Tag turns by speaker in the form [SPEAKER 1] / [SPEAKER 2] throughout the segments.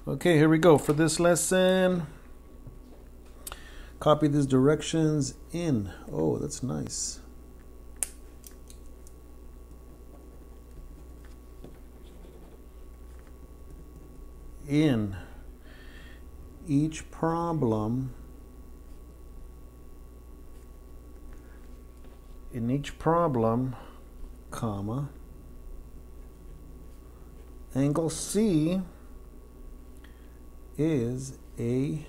[SPEAKER 1] Okay, here we go. For this lesson, copy these directions in. Oh, that's nice. In each problem, comma, angle C is a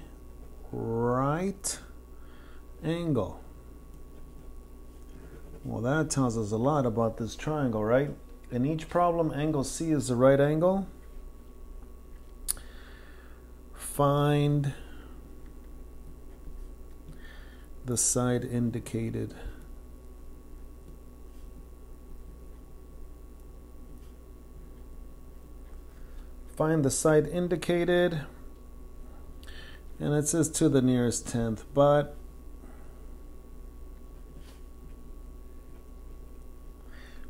[SPEAKER 1] right angle. Well, that tells us a lot about this triangle, right? In each problem, angle C is a right angle. Find the side indicated. Find the side indicated, and it says to the nearest tenth, but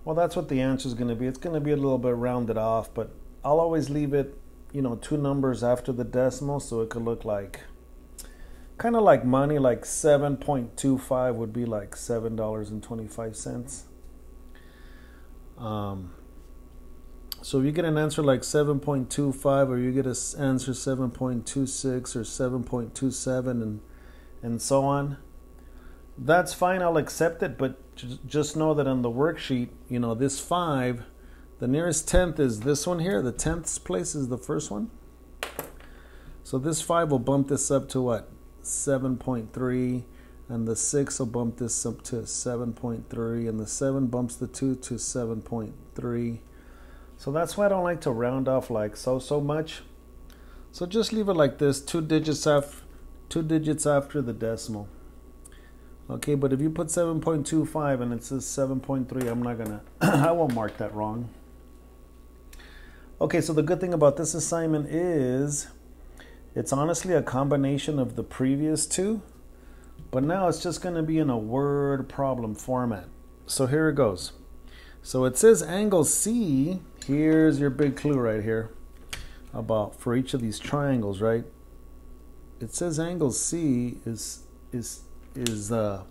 [SPEAKER 1] well, that's what the answer is going to be. It's going to be a little bit rounded off, but I'll always leave it, two numbers after the decimal, so it could look like kind of like money, like 7.25 would be like $7.25. So if you get an answer like 7.25, or you get an answer 7.26 or 7.27 and so on, that's fine. I'll accept it, but just know that on the worksheet, this 5, the nearest tenth is this one here. The 10th place is the first one. So this 5 will bump this up to what? 7.3, and the 6 will bump this up to 7.3, and the 7 bumps the 2 to 7.3. So that's why I don't like to round off like so much. So just leave it like this, 2 digits after the decimal. Okay, but if you put 7.25 and it says 7.3, I won't mark that wrong. Okay, so the good thing about this assignment is it's honestly a combination of the previous two, but now it's just going to be in a word problem format. So here it goes. So it says angle C. Here's your big clue right here about for each of these triangles, right? It says angle C is the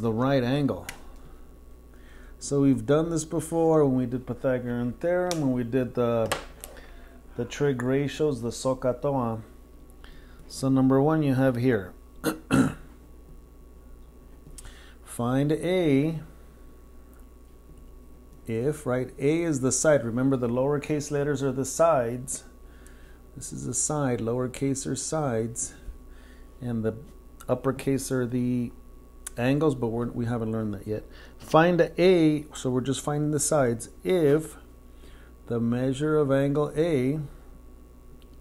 [SPEAKER 1] right angle. So we've done this before when we did Pythagorean theorem, when we did the trig ratios, the SOHCAHTOA. So number 1 you have here. Find A if, right, A is the side. Remember, the lowercase letters are the sides. This is the side, lowercase are sides, and the uppercase are the angles, but we haven't learned that yet. Find A, so we're just finding the sides, if the measure of angle A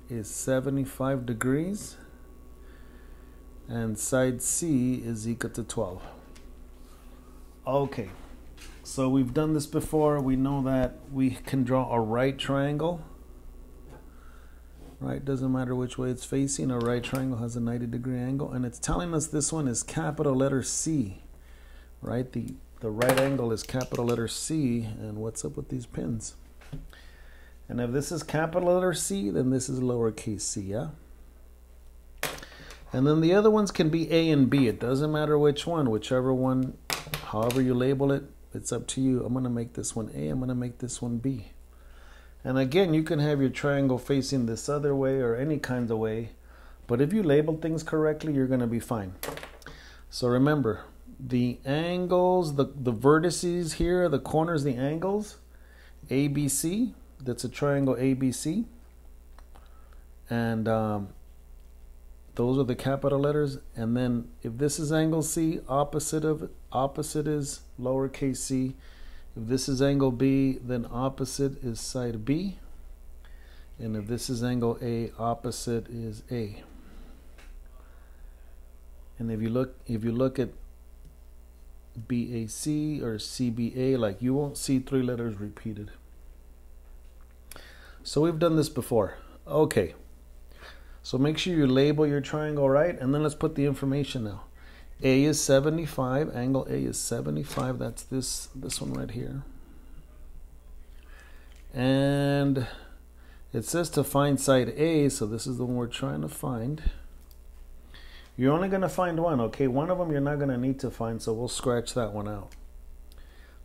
[SPEAKER 1] is 75 degrees and side C is equal to 12. Okay, so we've done this before. We know that we can draw a right triangle. Right, doesn't matter which way it's facing. A right triangle has a 90-degree angle, and it's telling us this one is capital letter C. Right, the right angle is capital letter C, and what's up with these pins? And if this is capital letter C, then this is lowercase c, yeah? And then the other ones can be A and B. It doesn't matter which one, whichever one, however you label it, it's up to you. I'm going to make this one A, I'm going to make this one B. And again, you can have your triangle facing this other way or any kind of way, but if you label things correctly, you're going to be fine. So remember, the angles, the vertices here, the corners, the angles, ABC, that's a triangle ABC. And those are the capital letters. And then if this is angle C, opposite is lowercase c. If this is angle B, then opposite is side B. And if this is angle A, opposite is A. And if you look at BAC or CBA, like, you won't see 3 letters repeated. So we've done this before. Okay. So make sure you label your triangle right, and then let's put the information now. A is 75, angle A is 75, that's this one right here. And It says to find side A, so this is the one we're trying to find. You're only going to find one, okay? One of them you're not going to need to find, so we'll scratch that one out.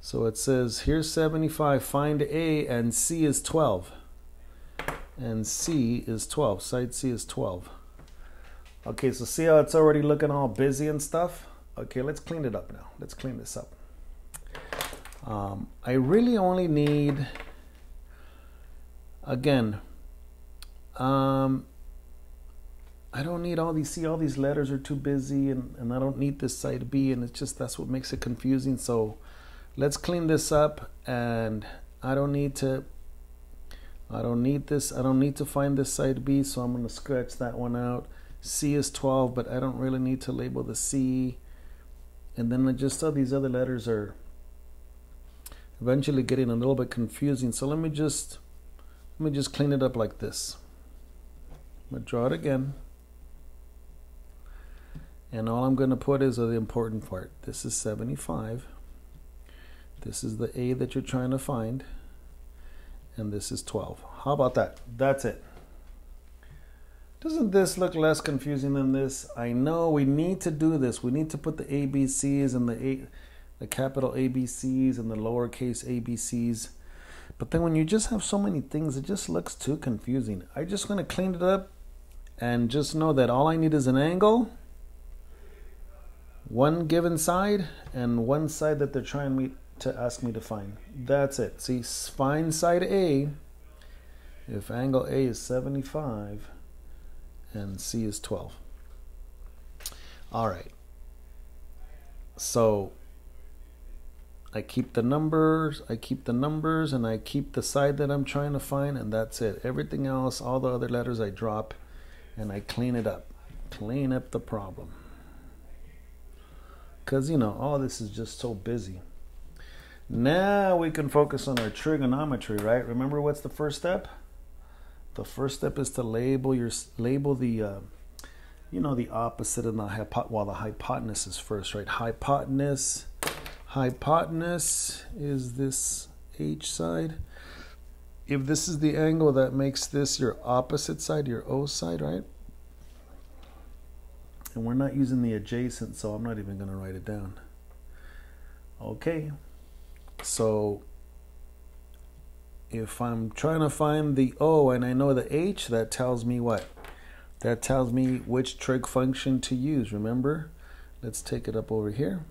[SPEAKER 1] So it says, here's 75, find A, and C is 12. And C is 12, side C is 12. Okay, so see how it's already looking all busy and stuff? Okay, let's clean it up now. Let's clean this up. I really only need, again, I don't need all these, see all these letters are too busy, and I don't need this side B, and it's just, that's what makes it confusing. So let's clean this up, and I don't need this, I don't need to find this side B, so I'm going to scratch that one out. C is 12, but I don't really need to label the C. And then just all these other letters are eventually getting a little bit confusing. So let me just clean it up like this. I'm going to draw it again. And all I'm going to put is the important part. This is 75. This is the A that you're trying to find. And this is 12. How about that? That's it. Doesn't this look less confusing than this? I know we need to do this. We need to put the ABCs and the capital ABCs and the lowercase ABCs. But then when you just have so many things, it just looks too confusing. I'm just going to clean it up and just know that all I need is an angle, one given side, and one side that they're trying to ask me to find. That's it. See, find side A if angle A is 75 and C is 12. All right. So I keep the numbers, and I keep the side that I'm trying to find, and that's it. Everything else, all the other letters I drop, and I clean it up. Clean up the problem. Because, you know, all this is just so busy. Now we can focus on our trigonometry, right? Remember what's the first step? The first step is to label the the opposite and the hypotenuse is first, right? Hypotenuse is this H side. If this is the angle that makes this your opposite side, your O side, right? And we're not using the adjacent, so I'm not even going to write it down. Okay. So if I'm trying to find the O and I know the H, that tells me what? That tells me which trig function to use. Remember? Let's take it up over here.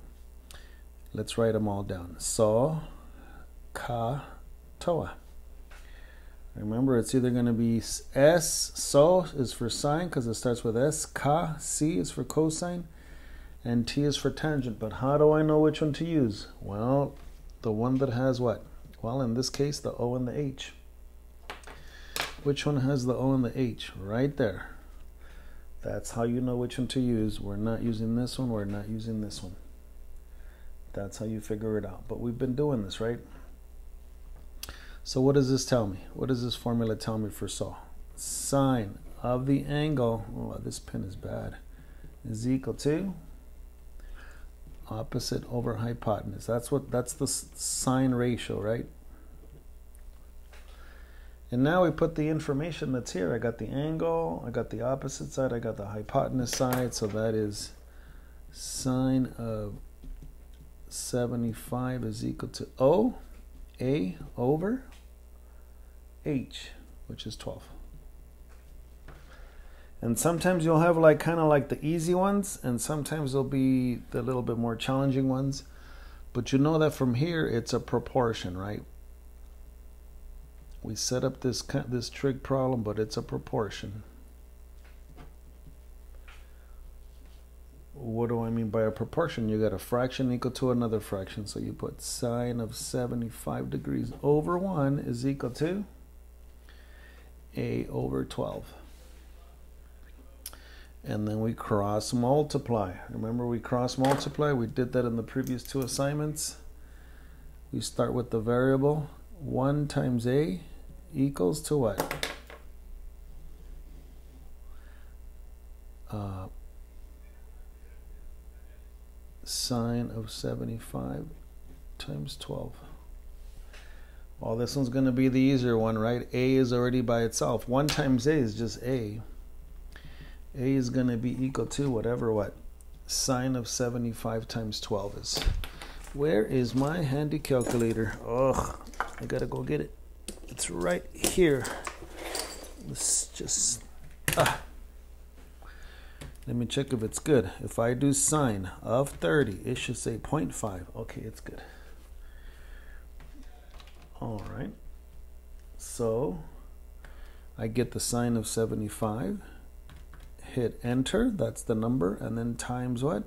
[SPEAKER 1] Let's write them all down. So, ka, toa. Remember, it's either going to be S, so is for sine because it starts with S. Ka, C is for cosine. And T is for tangent. But how do I know which one to use? Well, the one that has what? Well, in this case, the O and the H. Which one has the O and the H? Right there. That's how you know which one to use. We're not using this one. We're not using this one. That's how you figure it out. But we've been doing this, right? So what does this tell me? What does this formula tell me for so? Sine of the angle, oh, this pen is bad, is equal to opposite over hypotenuse. That's the sine ratio, right? And now we put the information that's here. I got the angle, I got the opposite side, I got the hypotenuse side, so that is sine of 75 is equal to O, A over H, which is 12. And sometimes you'll have like kind of like the easy ones, and sometimes there'll be the little bit more challenging ones. But you know that from here it's a proportion, right? We set up this trig problem, but it's a proportion. What do I mean by a proportion? You got a fraction equal to another fraction. So you put sine of 75 degrees over 1 is equal to A over 12. And then we cross multiply. Remember we cross multiply? We did that in the previous two assignments. We start with the variable. 1 times A equals to what? Sine of 75 times 12. Well, this one's going to be the easier one, right? A is already by itself. 1 times A is just A. A is going to be equal to whatever what sine of 75 times 12 is. Where is my handy calculator? Ugh, I got to go get it. It's right here. Let's just... Let me check if it's good. If I do sine of 30, it should say 0.5. Okay, it's good. All right. So I get the sine of 75. Hit enter. That's the number. And then times what?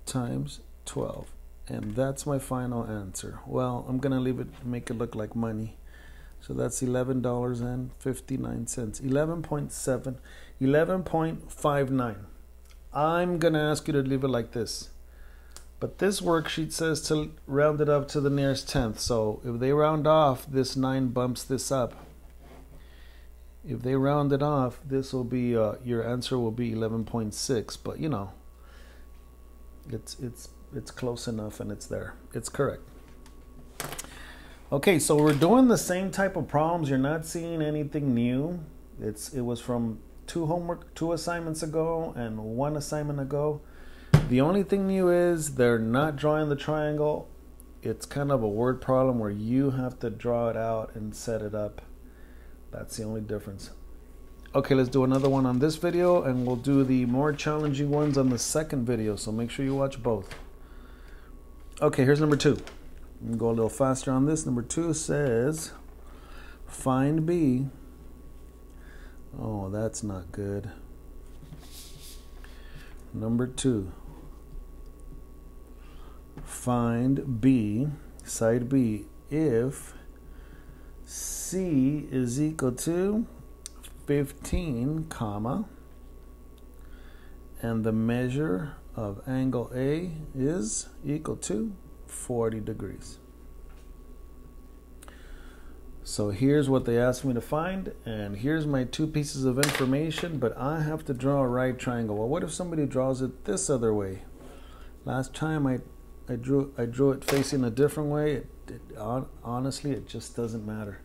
[SPEAKER 1] Times 12. And that's my final answer. Well, I'm going to leave it, make it look like money. So that's $11.59. 11.7, 11.59. I'm going to ask you to leave it like this. But this worksheet says to round it up to the nearest tenth. So if they round off, this 9 bumps this up. If they round it off, this will be, your answer will be 11.6. But you know, it's close enough and it's there. It's correct. Okay, so we're doing the same type of problems. You're not seeing anything new. It was from 2 assignments ago and 1 assignment ago. The only thing new is they're not drawing the triangle. It's kind of a word problem where you have to draw it out and set it up. That's the only difference. Okay, let's do another one on this video, and we'll do the more challenging ones on the second video, so make sure you watch both. Okay, here's number 2. I'm going to go a little faster on this. Number 2 says, find B. Oh, that's not good. Number 2. Find B, side B, if C is equal to 15, comma, and the measure of angle A is equal to 40 degrees. So here's what they asked me to find, and here's my 2 pieces of information, but I have to draw a right triangle. Well, what if somebody draws it this other way? Last time I drew it facing a different way. Honestly, it just doesn't matter.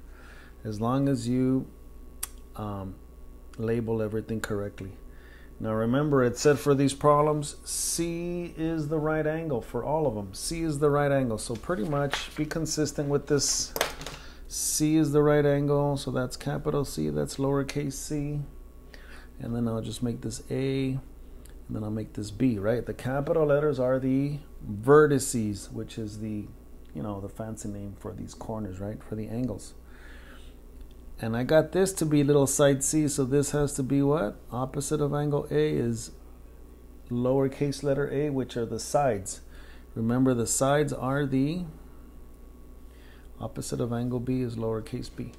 [SPEAKER 1] As long as you label everything correctly. Now remember, it said for these problems, C is the right angle for all of them. C is the right angle. So pretty much be consistent with this. C is the right angle. So that's capital C, that's lowercase c. And then I'll just make this A, and then I'll make this B, right? The capital letters are the vertices, which is the, you know, the fancy name for these corners, right? For the angles. And I got this to be little side C, so this has to be what? Opposite of angle A is lowercase letter a, which are the sides. Remember, the sides are the opposite of angle B is lowercase b.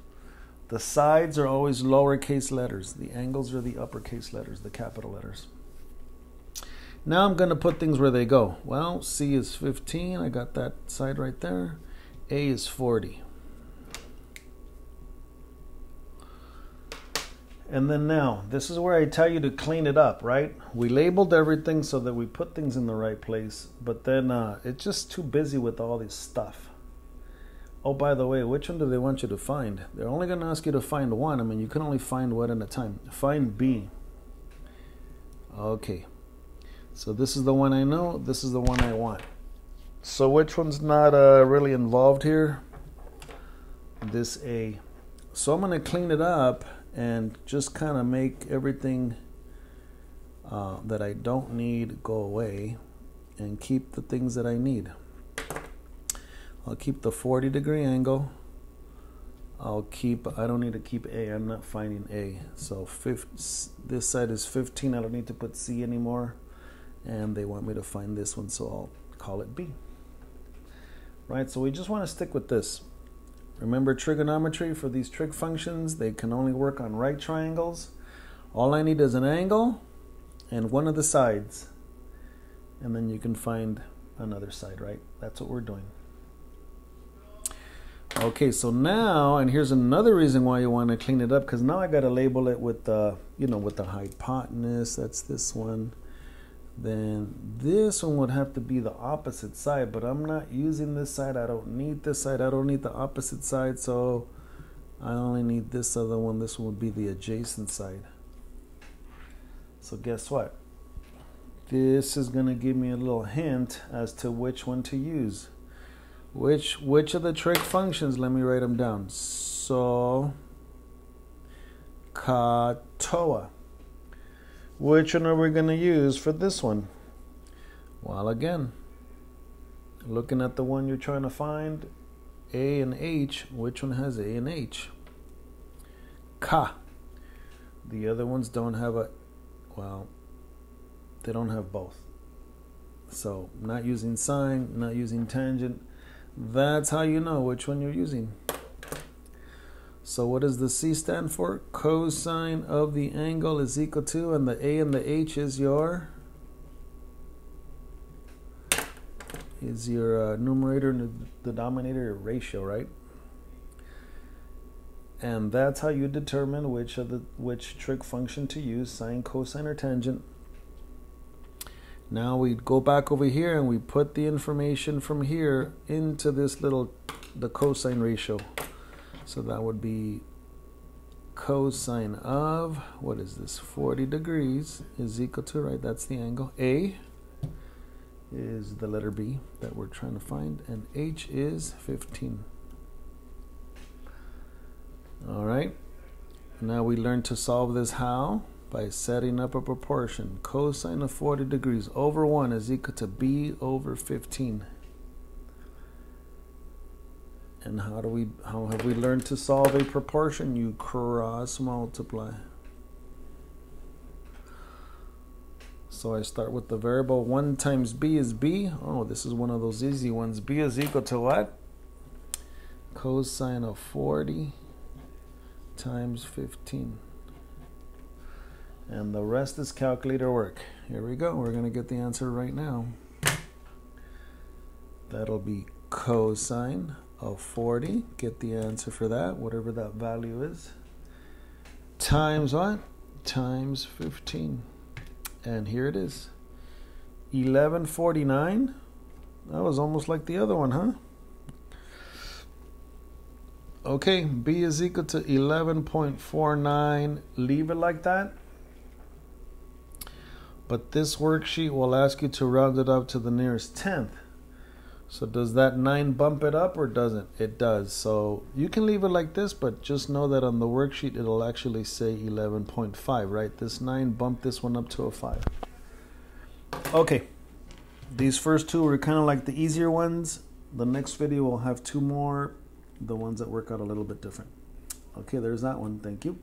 [SPEAKER 1] The sides are always lowercase letters. The angles are the uppercase letters, the capital letters. Now I'm going to put things where they go. Well, C is 15. I got that side right there. A is 40. And then now, this is where I tell you to clean it up, right? We labeled everything so that we put things in the right place, but then it's just too busy with all this stuff. Oh, by the way, which one do they want you to find? They're only going to ask you to find one. I mean, you can only find one at a time. Find B. Okay. So this is the one I know. This is the one I want. So which one's not really involved here? This A. So I'm going to clean it up and just kind of make everything that I don't need go away and keep the things that I need. I'll keep the 40-degree angle. I don't need to keep A. I'm not finding A. So this side is 15. I don't need to put C anymore. And they want me to find this one, so I'll call it B. Right, so we just want to stick with this. Remember trigonometry for these trig functions, they can only work on right triangles. All I need is an angle and one of the sides. And then you can find another side, right? That's what we're doing. Okay, so now, and here's another reason why you want to clean it up, because now I got to label it with the, with the hypotenuse. That's this one. then this one would have to be the opposite side, but I'm not using this side. I don't need this side. I don't need the opposite side, so I only need this other one. This one would be the adjacent side. So guess what? This is going to give me a little hint as to which one to use. Which of the trig functions? Let me write them down. So, katoa. Which one are we going to use for this one? Well, again, looking at the one you're trying to find, A and H, which one has A and H? Ka. The other ones don't have a, well, they don't have both. So, not using sine, not using tangent. That's how you know which one you're using. So what does the C stand for? Cosine of the angle is equal to, and the A and the H is your numerator and denominator ratio, right? And that's how you determine which trig function to use, sine, cosine, or tangent. Now we go back over here and we put the information from here into this the cosine ratio. So that would be cosine of, what is this, 40 degrees is equal to, right, that's the angle. A is the letter B that we're trying to find, and H is 15. All right, now we learn to solve this how? By setting up a proportion. Cosine of 40 degrees over 1 is equal to B over 15. And how have we learned to solve a proportion? You cross multiply. So I start with the variable 1 times B is B. Oh, this is one of those easy ones. B is equal to what? Cosine of 40 times 15. And the rest is calculator work. Here we go. We're going to get the answer right now. That'll be cosine of 40. Get the answer for that, whatever that value is. Times what? Times 15. And here it is. 1149. That was almost like the other one, huh? Okay, B is equal to 11.49. Leave it like that. But this worksheet will ask you to round it up to the nearest tenth. So does that 9 bump it up or doesn't? It does. So you can leave it like this, but just know that on the worksheet it'll actually say 11.5, right? This 9 bumped this one up to a 5. Okay. These first two were kind of like the easier ones. The next video will have 2 more, the ones that work out a little bit different. Okay, there's that one. Thank you.